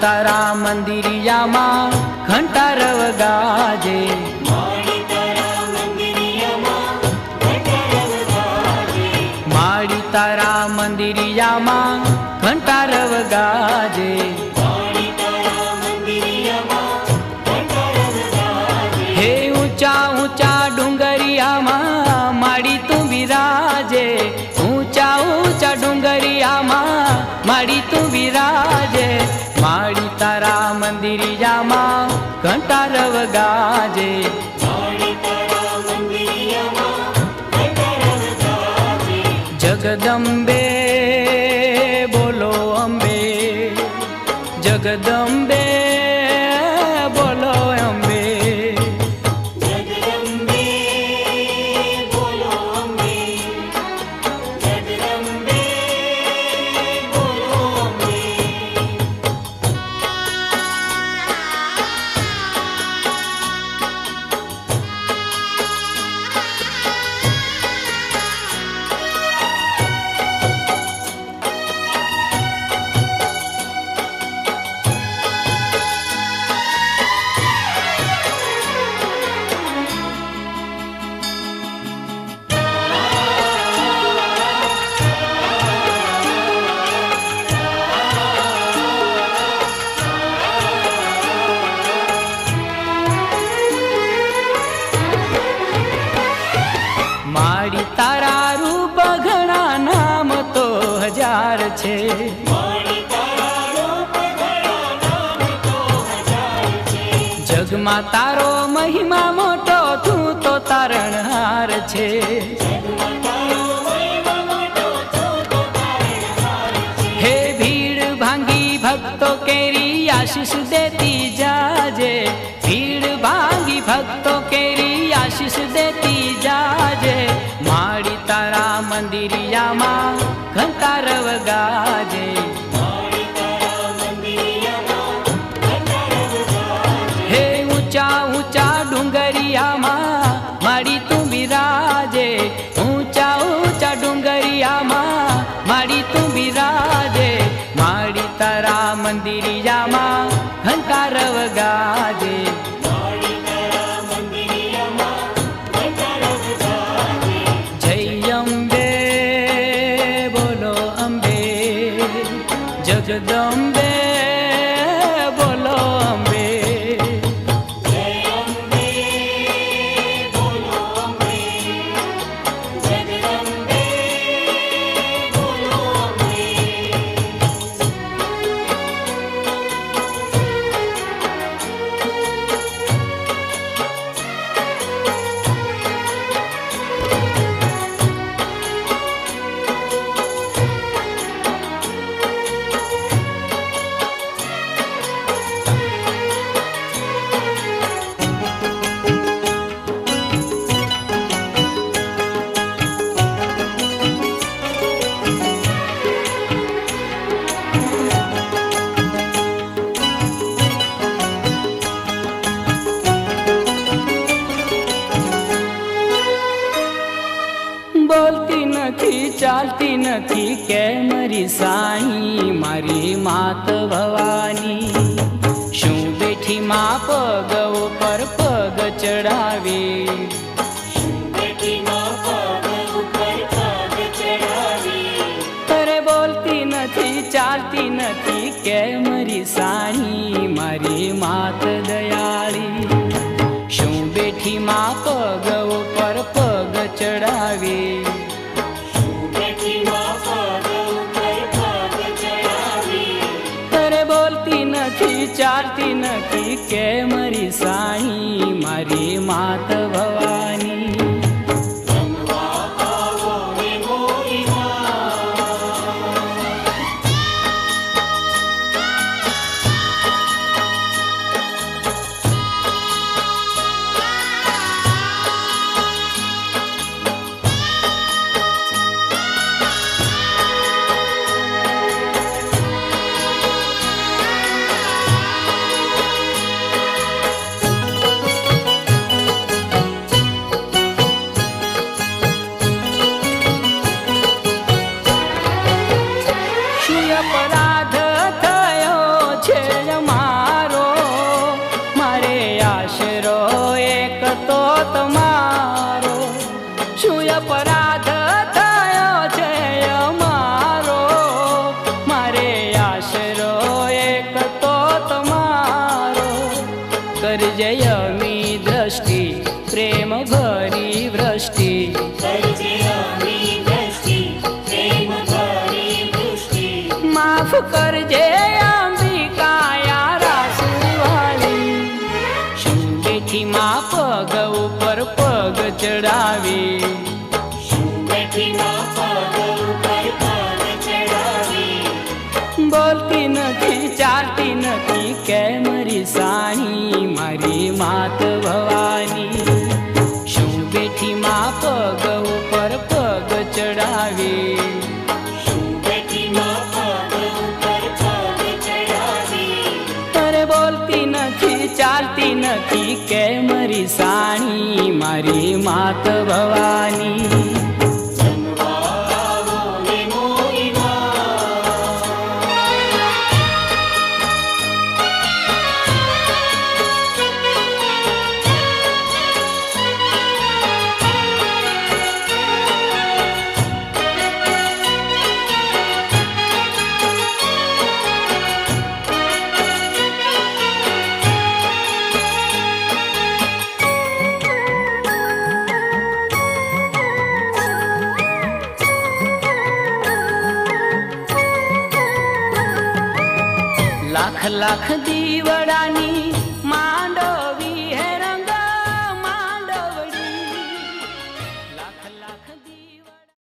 તારા મંદિરિયામાં ઘંટારવ ગાજે, માડી તારા મંદિરિયામાં ઘંટારવ ગાજે, હે ઊંચા ઊંચા ડુંગરિયામાં માડી તું બિરાજે, ઊંચા ઊંચા ડુંગરિયામાં માડી તું બિરાજે, માડી તારા મંદિરિયામાં ઘંટારવ ગાજે, જગદંબે બોલો અંબે, જગદંબે બોલો અંબે, જગદંબે બોલો અંબે, જગદંબે બોલો અંબે. માડી તારા રૂપ ઘણા નામ તો હજાર છે, જગમાં તારો મહિમા મોટો તું તો તારણહાર છે, હે ભીડ ભાંગી ભક્તો કેરી આશીષ દેતી જાજે, ભીડ ભાંગી ભક્તો કેરી આશીષ દેતી જાજે, માડી તારા મંદિરિયામાં ઘંટારવ ગાજે, હે ઊંચા ઊંચા ડુંગરિયામાં માડી તું બિરાજે, ઊંચા ઊંચા ડુંગરિયામાં માડી તું બિરાજે, માડી તારા મંદિરિયામાં ઘંટારવ ગાજે, જય અંબે બોલો અંબે, જગદંબે બોલો અંબે, બોલતી નથી ચાલતી નથી કે મારી સાઈ, મારી માત ભવાની શું બેઠી માં પગ ઉપર પગ ચડાવી, અરે બોલતી નથી ચાલતી નથી કે મારી સાઈ, મારી માત દયાળી શું બેઠી માં પગ ઉપર પગ ચડાવી, અરે બોલતી નથી ચાલતી નથી કે મારી સાઈ, મારી માત ભવાની અપરાધ થયો છે અમારો, મારે આશરો એક તો તમારો. કરજે અમી દ્રષ્ટિ પ્રેમ ભરી વૃષ્ટિ, કરજે અમી દ્રષ્ટિ પ્રેમ ભરી વૃષ્ટિ. માફ કરજે અંબિકાયા રાસુવાલી, શું બેઠી માં પગ ઉપર પગ ચડાવી. શું બેઠી માં પગ ઉપર પગ ચડાવી. બોલતી નથી ચાલતી નથી કેમ રીસાણી મારી માત ભવાની. શું બેઠી માં પગ ઉપર પગ ચડાવી. શું બેઠી માં પગ ઉપર પગ ચડાવી. અરે બોલતી નથી ચાલતી નથી કેમ રીસાણી મારી માત ભવાની. જમવા આવો ને મોરી માં. લાખ લાખ દીવડાની